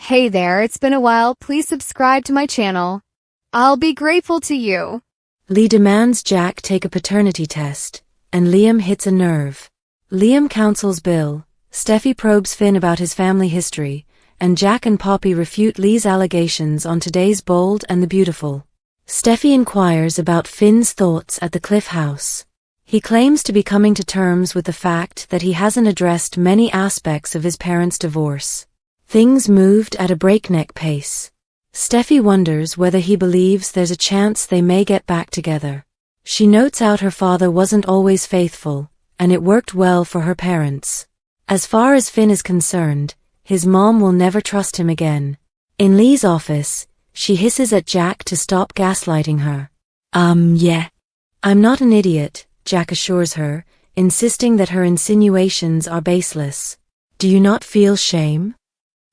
Hey there, it's been a while. Please subscribe to my channel. I'll be grateful to you. Lee demands Jack take a paternity test, and Liam hits a nerve. Liam counsels Bill, Steffi probes Finn about his family history, and Jack and Poppy refute Lee's allegations on Today's Bold and the Beautiful. Steffi inquires about Finn's thoughts at the Cliff House. He claims to be coming to terms with the fact that he hasn't addressed many aspects of his parents' divorce. Things moved at a breakneck pace. Steffi wonders whether he believes there's a chance they may get back together. She notes out her father wasn't always faithful, and it worked well for her parents. As far as Finn is concerned, his mom will never trust him again. In Lee's office, she hisses at Jack to stop gaslighting her. Yeah. I'm not an idiot, Jack assures her, insisting that her insinuations are baseless. Do you not feel shame?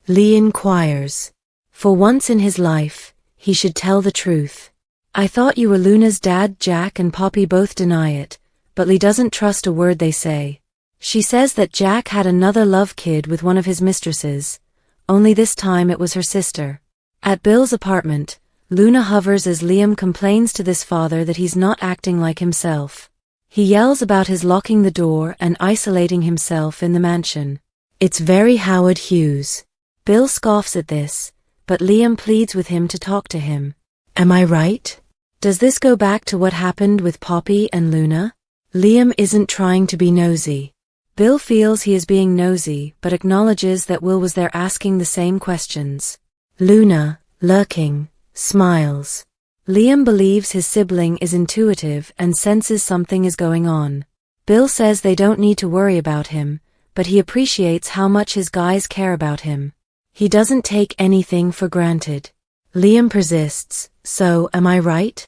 Lee inquires. For once in his life, he should tell the truth. I thought you were Luna's dad. Jack and Poppy both deny it, but Lee doesn't trust a word they say. She says that Jack had another love kid with one of his mistresses, only this time it was her sister. At Bill's apartment, Luna hovers as Liam complains to this father that he's not acting like himself. He yells about his locking the door and isolating himself in the mansion. It's very Howard Hughes. Bill scoffs at this, but Liam pleads with him to talk to him. Am I right? Does this go back to what happened with Poppy and Luna? Liam isn't trying to be nosy. Bill feels he is being nosy but acknowledges that Will was there asking the same questions. Luna, lurking, smiles. Liam believes his sibling is intuitive and senses something is going on. Bill says they don't need to worry about him, but he appreciates how much his guys care about him. He doesn't take anything for granted. Liam persists, so am I right?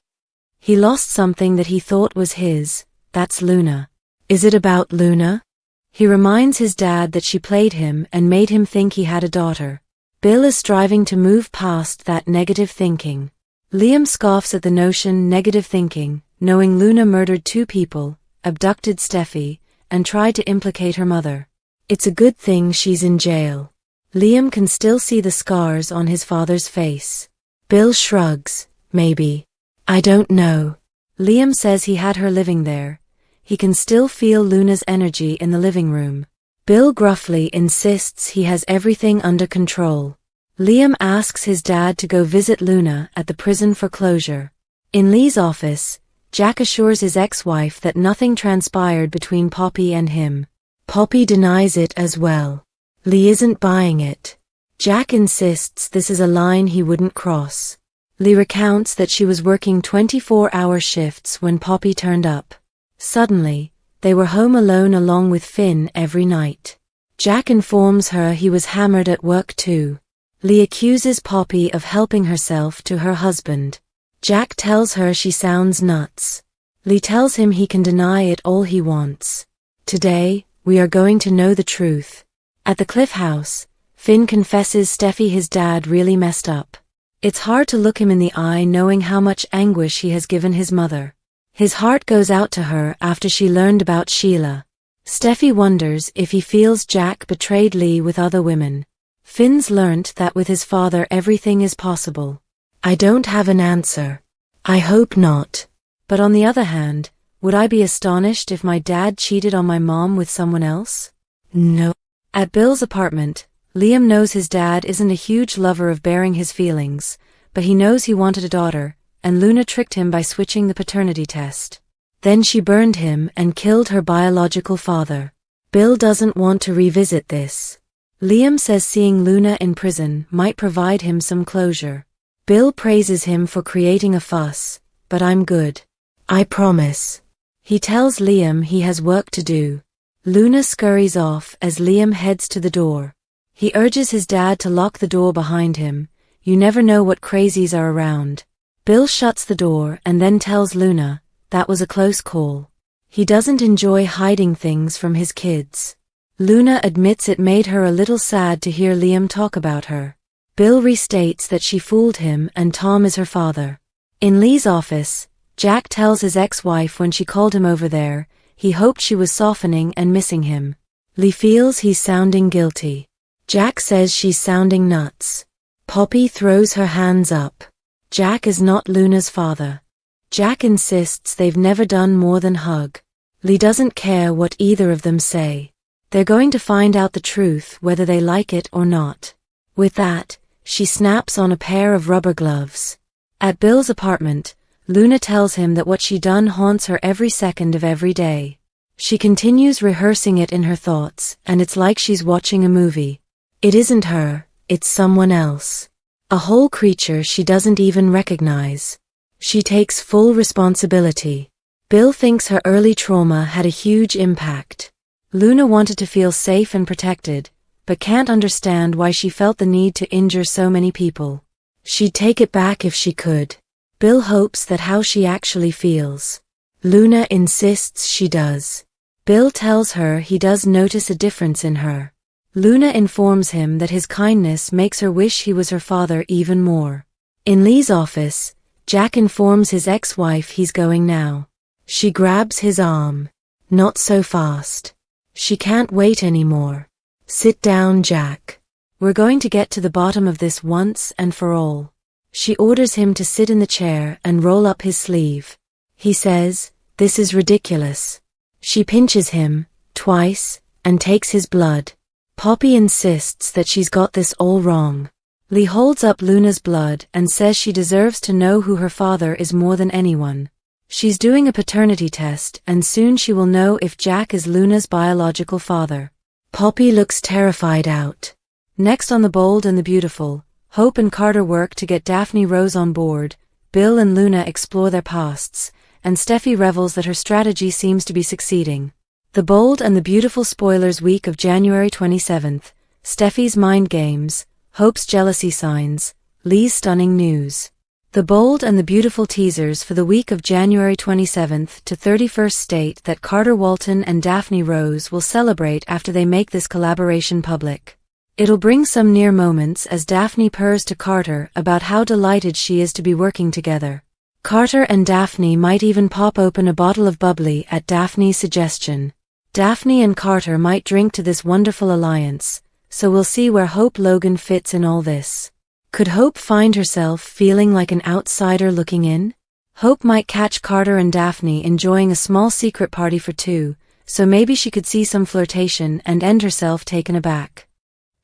He lost something that he thought was his, that's Luna. Is it about Luna? He reminds his dad that she played him and made him think he had a daughter. Bill is striving to move past that negative thinking. Liam scoffs at the notion negative thinking, knowing Luna murdered 2 people, abducted Steffi, and tried to implicate her mother. It's a good thing she's in jail. Liam can still see the scars on his father's face. Bill shrugs, maybe. I don't know. Liam says he had her living there. He can still feel Luna's energy in the living room. Bill gruffly insists he has everything under control. Liam asks his dad to go visit Luna at the prison for closure. In Lee's office, Jack assures his ex-wife that nothing transpired between Poppy and him. Poppy denies it as well. Lee isn't buying it. Jack insists this is a line he wouldn't cross. Lee recounts that she was working 24-hour shifts when Poppy turned up. Suddenly, they were home alone along with Finn every night. Jack informs her he was hammered at work too. Lee accuses Poppy of helping herself to her husband. Jack tells her she sounds nuts. Lee tells him he can deny it all he wants. Today, we are going to know the truth. At the Cliff House, Finn confesses Steffi his dad really messed up. It's hard to look him in the eye knowing how much anguish he has given his mother. His heart goes out to her after she learned about Sheila. Steffi wonders if he feels Jack betrayed Lee with other women. Finn's learnt that with his father everything is possible. I don't have an answer. I hope not. But on the other hand, would I be astonished if my dad cheated on my mom with someone else? No. At Bill's apartment, Liam knows his dad isn't a huge lover of bearing his feelings, but he knows he wanted a daughter, and Luna tricked him by switching the paternity test. Then she burned him and killed her biological father. Bill doesn't want to revisit this. Liam says seeing Luna in prison might provide him some closure. Bill praises him for creating a fuss, but I'm good. I promise. He tells Liam he has work to do. Luna scurries off as Liam heads to the door. He urges his dad to lock the door behind him. You never know what crazies are around. Bill shuts the door and then tells Luna, that was a close call. He doesn't enjoy hiding things from his kids. Luna admits it made her a little sad to hear Liam talk about her. Bill restates that she fooled him and Tom is her father. In Lee's office, Jack tells his ex-wife when she called him over there, he hoped she was softening and missing him. Lee feels he's sounding guilty. Jack says she's sounding nuts. Poppy throws her hands up. Jack is not Luna's father. Jack insists they've never done more than hug. Lee doesn't care what either of them say. They're going to find out the truth whether they like it or not. With that, she snaps on a pair of rubber gloves. At Bill's apartment, Luna tells him that what she done haunts her every second of every day. She continues rehearsing it in her thoughts, and it's like she's watching a movie. It isn't her, it's someone else. A whole creature she doesn't even recognize. She takes full responsibility. Bill thinks her early trauma had a huge impact. Luna wanted to feel safe and protected, but can't understand why she felt the need to injure so many people. She'd take it back if she could. Bill hopes that how she actually feels. Luna insists she does. Bill tells her he does notice a difference in her. Luna informs him that his kindness makes her wish he was her father even more. In Lee's office, Jack informs his ex-wife he's going now. She grabs his arm. Not so fast. She can't wait anymore. Sit down, Jack. We're going to get to the bottom of this once and for all. She orders him to sit in the chair and roll up his sleeve. He says, "This is ridiculous." She pinches him, twice, and takes his blood. Poppy insists that she's got this all wrong. Lee holds up Luna's blood and says she deserves to know who her father is more than anyone. She's doing a paternity test and soon she will know if Jack is Luna's biological father. Poppy looks terrified out. Next on The Bold and the Beautiful, Hope and Carter work to get Daphne Rose on board, Bill and Luna explore their pasts, and Steffi revels that her strategy seems to be succeeding. The Bold and the Beautiful spoilers week of January 27th, Steffi's mind games, Hope's jealousy signs, Lee's stunning news. The Bold and the Beautiful teasers for the week of January 27th to 31st state that Carter Walton and Daphne Rose will celebrate after they make this collaboration public. It'll bring some near moments as Daphne purrs to Carter about how delighted she is to be working together. Carter and Daphne might even pop open a bottle of bubbly at Daphne's suggestion. Daphne and Carter might drink to this wonderful alliance, so we'll see where Hope Logan fits in all this. Could Hope find herself feeling like an outsider looking in? Hope might catch Carter and Daphne enjoying a small secret party for two, so maybe she could see some flirtation and end herself taken aback.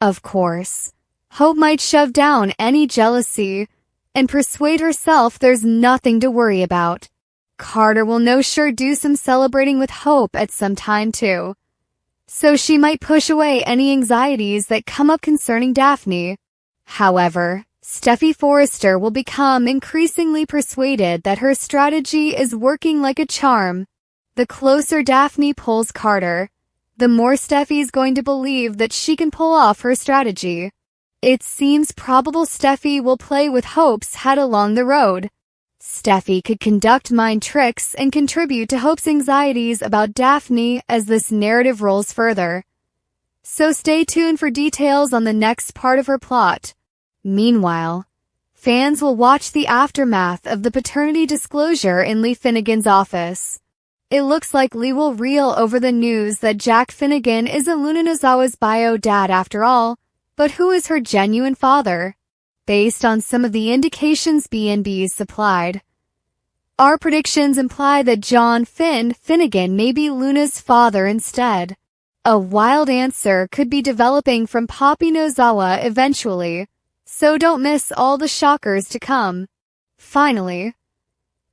Of course, Hope might shove down any jealousy and persuade herself there's nothing to worry about. Carter will no sure do some celebrating with Hope at some time too. So she might push away any anxieties that come up concerning Daphne. However, Steffi Forrester will become increasingly persuaded that her strategy is working like a charm. The closer Daphne pulls Carter, the more Steffi's going to believe that she can pull off her strategy. It seems probable Steffi will play with Hope's head along the road. Steffi could conduct mind tricks and contribute to Hope's anxieties about Daphne as this narrative rolls further. So stay tuned for details on the next part of her plot. Meanwhile, fans will watch the aftermath of the paternity disclosure in Lee Finnegan's office. It looks like Lee will reel over the news that Jack Finnegan isn't Luna Nozawa's bio dad after all, but who is her genuine father? Based on some of the indications B&B's supplied, our predictions imply that John Finnegan may be Luna's father instead. A wild answer could be developing from Poppy Nozawa eventually, so don't miss all the shockers to come. Finally,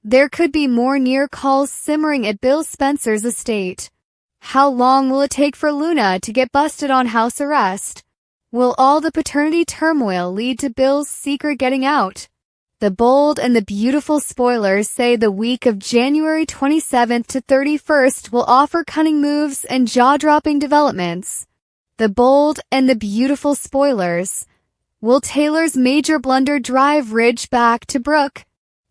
there could be more near calls simmering at Bill Spencer's estate. How long will it take for Luna to get busted on house arrest? Will all the paternity turmoil lead to Bill's secret getting out? The Bold and the Beautiful spoilers say the week of January 27th to 31st will offer cunning moves and jaw-dropping developments. The Bold and the Beautiful spoilers. Will Taylor's major blunder drive Ridge back to Brooke?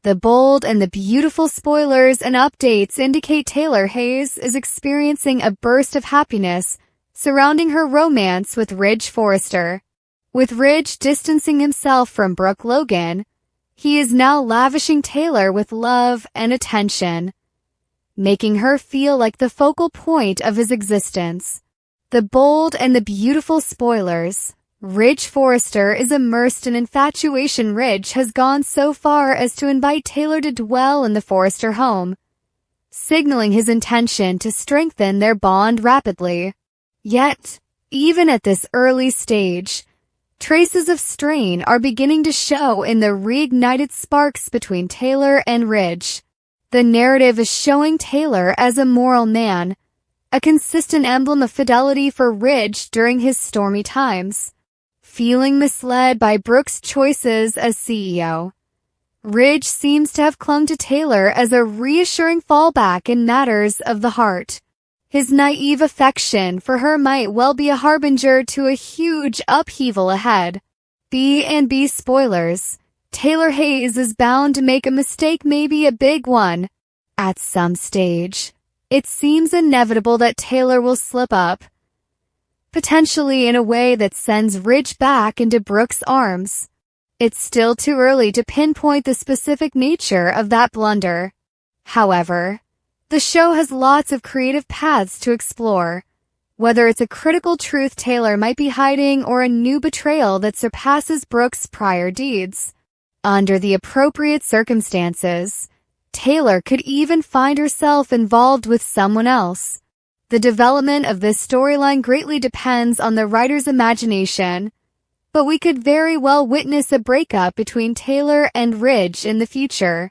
The Bold and the Beautiful spoilers and updates indicate Taylor Hayes is experiencing a burst of happiness surrounding her romance with Ridge Forrester. With Ridge distancing himself from Brooke Logan, he is now lavishing Taylor with love and attention, making her feel like the focal point of his existence. The Bold and the Beautiful spoilers. Ridge Forrester is immersed in infatuation. Ridge has gone so far as to invite Taylor to dwell in the Forrester home, signaling his intention to strengthen their bond rapidly. Yet, even at this early stage, traces of strain are beginning to show in the reignited sparks between Taylor and Ridge. The narrative is showing Taylor as a moral man, a consistent emblem of fidelity for Ridge during his stormy times. Feeling misled by Brooke's choices as CEO, Ridge seems to have clung to Taylor as a reassuring fallback in matters of the heart. His naive affection for her might well be a harbinger to a huge upheaval ahead. B&B spoilers. Taylor Hayes is bound to make a mistake, maybe a big one. At some stage, it seems inevitable that Taylor will slip up, potentially in a way that sends Ridge back into Brooke's arms. It's still too early to pinpoint the specific nature of that blunder. However, the show has lots of creative paths to explore, whether it's a critical truth Taylor might be hiding or a new betrayal that surpasses Brooke's prior deeds. Under the appropriate circumstances, Taylor could even find herself involved with someone else. The development of this storyline greatly depends on the writer's imagination, but we could very well witness a breakup between Taylor and Ridge in the future.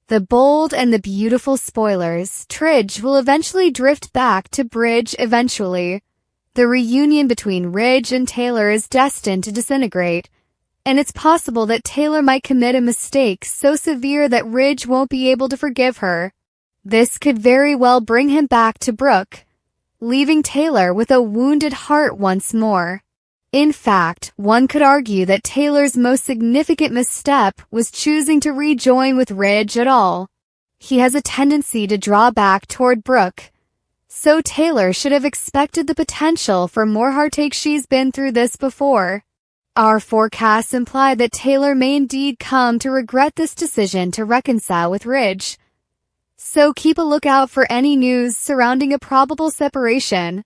The bold and the beautiful spoilers. Ridge will eventually drift back to Bridge eventually. The reunion between Ridge and Taylor is destined to disintegrate, and it's possible that Taylor might commit a mistake so severe that Ridge won't be able to forgive her. This could very well bring him back to Brooke, leaving Taylor with a wounded heart once more. In fact, one could argue that Taylor's most significant misstep was choosing to rejoin with Ridge at all. He has a tendency to draw back toward Brooke, so Taylor should have expected the potential for more heartache. She's been through this before. Our forecasts imply that Taylor may indeed come to regret this decision to reconcile with Ridge, so keep a lookout for any news surrounding a probable separation.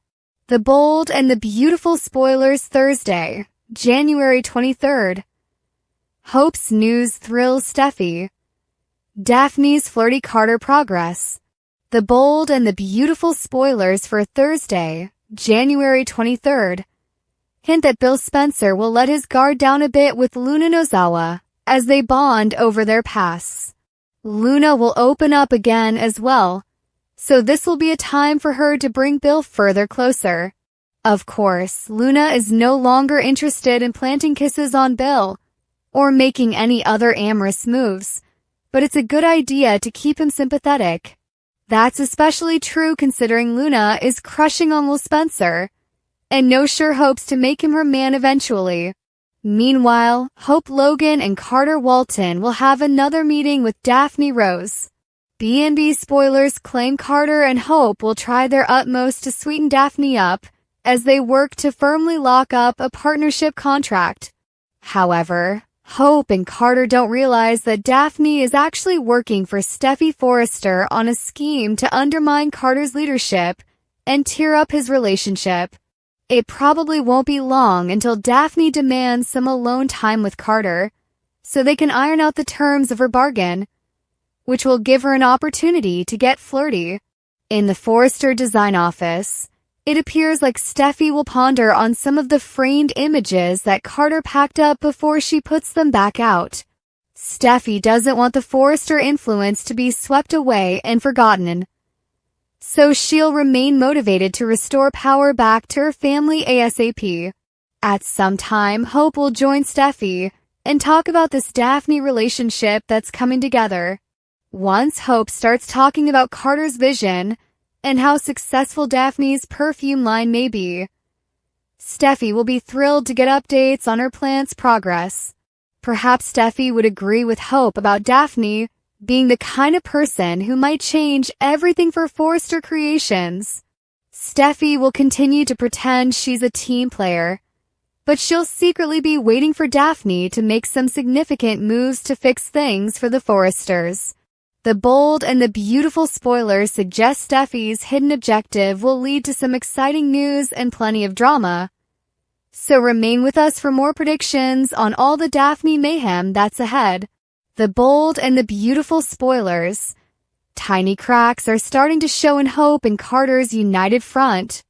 The bold and the beautiful spoilers. Thursday, January 23rd. Hope's news thrills Steffi. Daphne's flirty Carter progress. The bold and the beautiful spoilers for Thursday, January 23rd. Hint that Bill Spencer will let his guard down a bit with Luna Nozawa as they bond over their pasts. Luna will open up again as well, so this will be a time for her to bring Bill further closer. Of course, Luna is no longer interested in planting kisses on Bill or making any other amorous moves, but it's a good idea to keep him sympathetic. That's especially true considering Luna is crushing on Will Spencer and no sure hopes to make him her man eventually. Meanwhile, Hope Logan and Carter Walton will have another meeting with Daphne Rose. B&B spoilers claim Carter and Hope will try their utmost to sweeten Daphne up as they work to firmly lock up a partnership contract. However, Hope and Carter don't realize that Daphne is actually working for Steffi Forrester on a scheme to undermine Carter's leadership and tear up his relationship. It probably won't be long until Daphne demands some alone time with Carter, so they can iron out the terms of her bargain, which will give her an opportunity to get flirty. In the Forrester design office, it appears like Steffi will ponder on some of the framed images that Carter packed up before she puts them back out. Steffi doesn't want the Forrester influence to be swept away and forgotten, so she'll remain motivated to restore power back to her family ASAP. At some time, Hope will join Steffi and talk about this Daphne relationship that's coming together. Once Hope starts talking about Carter's vision and how successful Daphne's perfume line may be, Steffi will be thrilled to get updates on her plan's progress. Perhaps Steffi would agree with Hope about Daphne being the kind of person who might change everything for Forrester Creations. Steffi will continue to pretend she's a team player, but she'll secretly be waiting for Daphne to make some significant moves to fix things for the Forresters. The bold and the beautiful spoilers suggest Steffi's hidden objective will lead to some exciting news and plenty of drama, So remain with us for more predictions on all the Daphne mayhem that's ahead. The bold and the beautiful spoilers. Tiny cracks are starting to show in Hope and Carter's united front.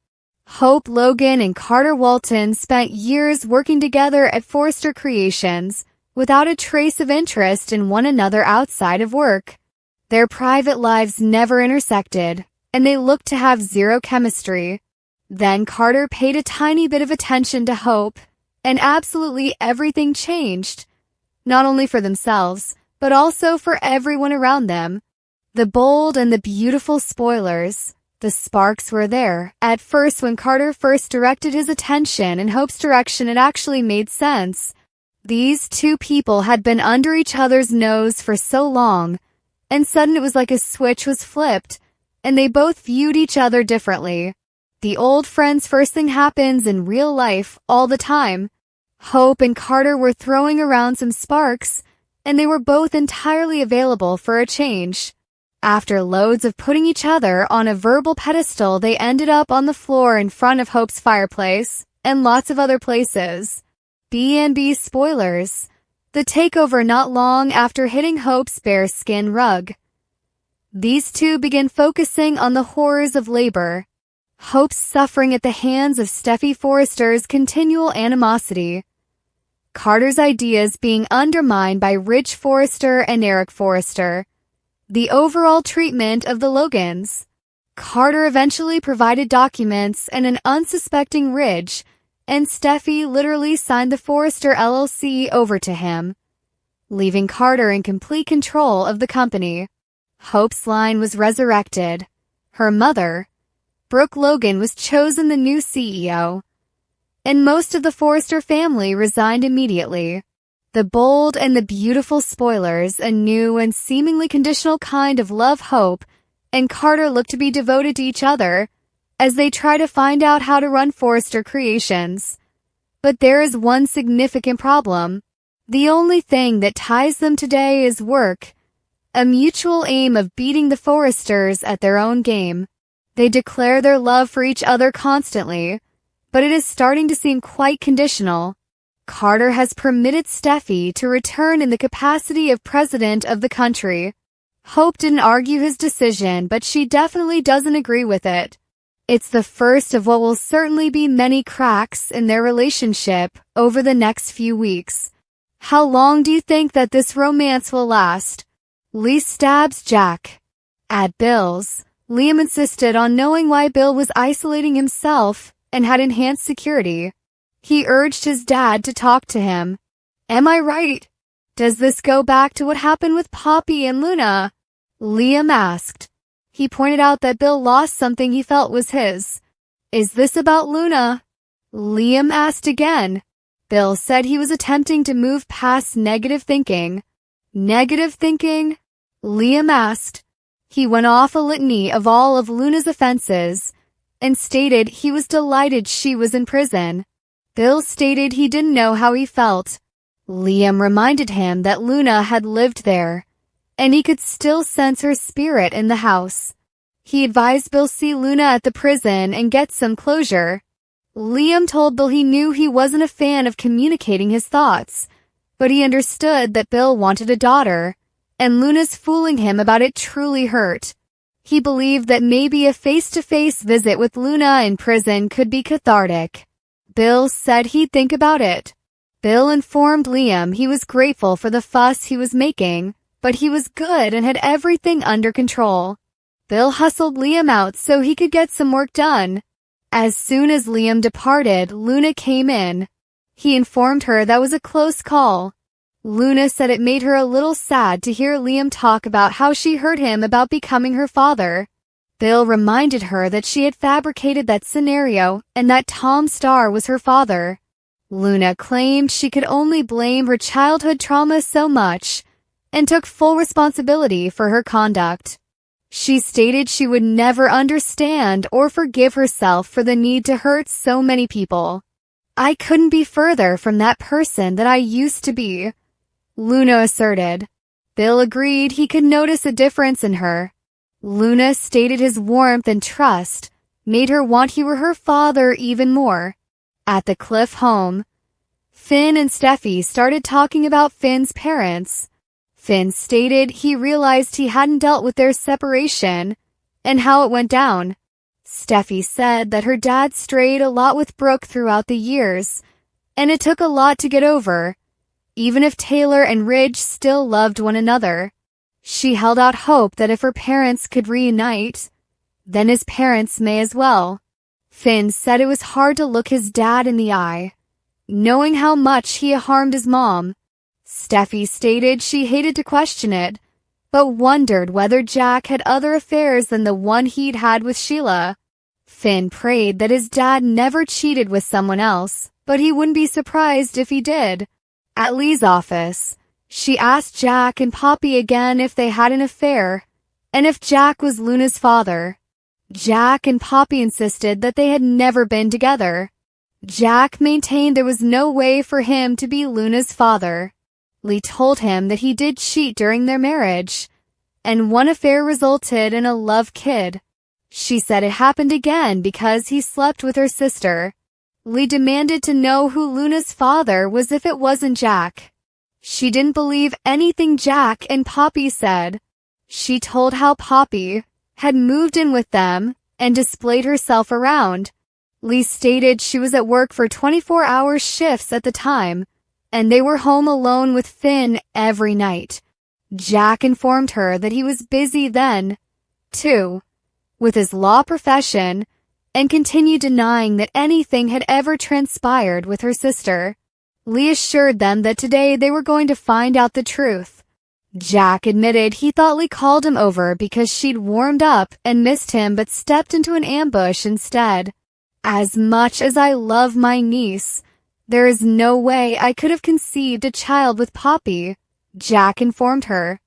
Hope Logan and Carter Walton spent years working together at Forrester Creations without a trace of interest in one another outside of work. Their private lives never intersected, and they looked to have zero chemistry. Then Carter paid a tiny bit of attention to Hope, and absolutely everything changed. Not only for themselves, but also for everyone around them. The bold and the beautiful spoilers. The sparks were there. At first, when Carter first directed his attention in Hope's direction, it actually made sense. These two people had been under each other's nose for so long, and suddenly it was like a switch was flipped, and they both viewed each other differently. The old friends first thing happens in real life all the time. Hope and Carter were throwing around some sparks, and they were both entirely available for a change. After loads of putting each other on a verbal pedestal, they ended up on the floor in front of Hope's fireplace, and lots of other places. B&B spoilers. The takeover not long after hitting Hope's bearskin rug. These two begin focusing on the horrors of labor. Hope's suffering at the hands of Steffi Forrester's continual animosity. Carter's ideas being undermined by Rich Forrester and Eric Forrester. The overall treatment of the Logans. Carter eventually provided documents and an unsuspecting Ridge, and Steffi literally signed the Forrester LLC over to him, leaving Carter in complete control of the company. Hope's line was resurrected. Her mother, Brooke Logan, was chosen the new CEO, and most of the Forrester family resigned immediately. The bold and the beautiful spoilers, a new and seemingly conditional kind of love. Hope and Carter look to be devoted to each other as they try to find out how to run Forrester Creations. But there is one significant problem. The only thing that ties them today is work, a mutual aim of beating the Forresters at their own game. They declare their love for each other constantly, but it is starting to seem quite conditional. Carter has permitted Steffi to return in the capacity of president of the country. Hope didn't argue his decision, but she definitely doesn't agree with it. It's the first of what will certainly be many cracks in their relationship over the next few weeks. How long do you think that this romance will last? Lee stabs Jack. At Bill's, Liam insisted on knowing why Bill was isolating himself and had enhanced security. He urged his dad to talk to him. Am I right? Does this go back to what happened with Poppy and Luna? Liam asked. He pointed out that Bill lost something he felt was his. Is this about Luna? Liam asked again. Bill said he was attempting to move past negative thinking. Negative thinking? Liam asked. He went off a litany of all of Luna's offenses and stated he was delighted she was in prison. Bill stated he didn't know how he felt. Liam reminded him that Luna had lived there, and he could still sense her spirit in the house. He advised Bill see Luna at the prison and get some closure. Liam told Bill he knew he wasn't a fan of communicating his thoughts, but he understood that Bill wanted a daughter, and Luna's fooling him about it truly hurt. He believed that maybe a face-to-face visit with Luna in prison could be cathartic. Bill said he'd think about it. Bill informed Liam he was grateful for the fuss he was making, but he was good and had everything under control. Bill hustled Liam out so he could get some work done. As soon as Liam departed, Luna came in. He informed her that was a close call. Luna said it made her a little sad to hear Liam talk about how she hurt him about becoming her father. Bill reminded her that she had fabricated that scenario and that Tom Starr was her father. Luna claimed she could only blame her childhood trauma so much and took full responsibility for her conduct. She stated she would never understand or forgive herself for the need to hurt so many people. I couldn't be further from that person that I used to be, Luna asserted. Bill agreed he could notice a difference in her. Luna stated his warmth and trust made her want he were her father even more. At the Cliff home, Finn and Steffi started talking about Finn's parents. Finn stated he realized he hadn't dealt with their separation and how it went down. Steffi said that her dad strayed a lot with Brooke throughout the years, and it took a lot to get over, even if Taylor and Ridge still loved one another. She held out hope that if her parents could reunite, then his parents may as well. Finn said it was hard to look his dad in the eye, knowing how much he harmed his mom. Steffi stated she hated to question it, but wondered whether Jack had other affairs than the one he'd had with Sheila. Finn prayed that his dad never cheated with someone else, but he wouldn't be surprised if he did. At Lee's office, she asked Jack and Poppy again if they had an affair, and if Jack was Luna's father. Jack and Poppy insisted that they had never been together. Jack maintained there was no way for him to be Luna's father. Lee told him that he did cheat during their marriage, and one affair resulted in a love kid. She said it happened again because he slept with her sister. Lee demanded to know who Luna's father was if it wasn't Jack. She didn't believe anything Jack and Poppy said. She told how Poppy had moved in with them and displayed herself around. Lee stated she was at work for 24-hour shifts at the time, and they were home alone with Finn every night. Jack informed her that he was busy then, too, with his law profession, and continued denying that anything had ever transpired with her sister. Lee assured them that today they were going to find out the truth. Jack admitted he thought Lee called him over because she'd warmed up and missed him but stepped into an ambush instead. As much as I love my niece, there is no way I could have conceived a child with Poppy, Jack informed her.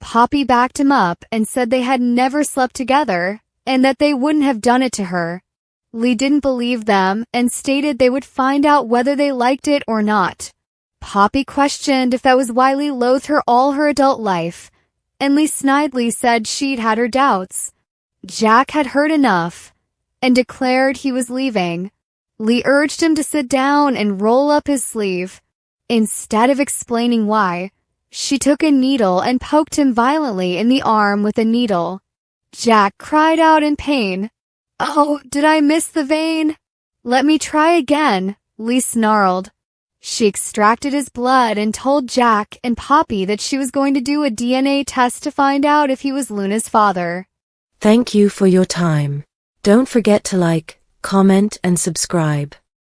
Poppy backed him up and said they had never slept together and that they wouldn't have done it to her. Lee didn't believe them and stated they would find out whether they liked it or not. Poppy questioned if that was why Lee loathed her all her adult life, and Lee snidely said she'd had her doubts. Jack had heard enough and declared he was leaving. Lee urged him to sit down and roll up his sleeve. Instead of explaining why, she took a needle and poked him violently in the arm with a needle. Jack cried out in pain. "Oh, did I miss the vein? Let me try again," Lee snarled. She extracted his blood and told Jack and Poppy that she was going to do a DNA test to find out if he was Luna's father. Thank you for your time. Don't forget to like, comment, and subscribe.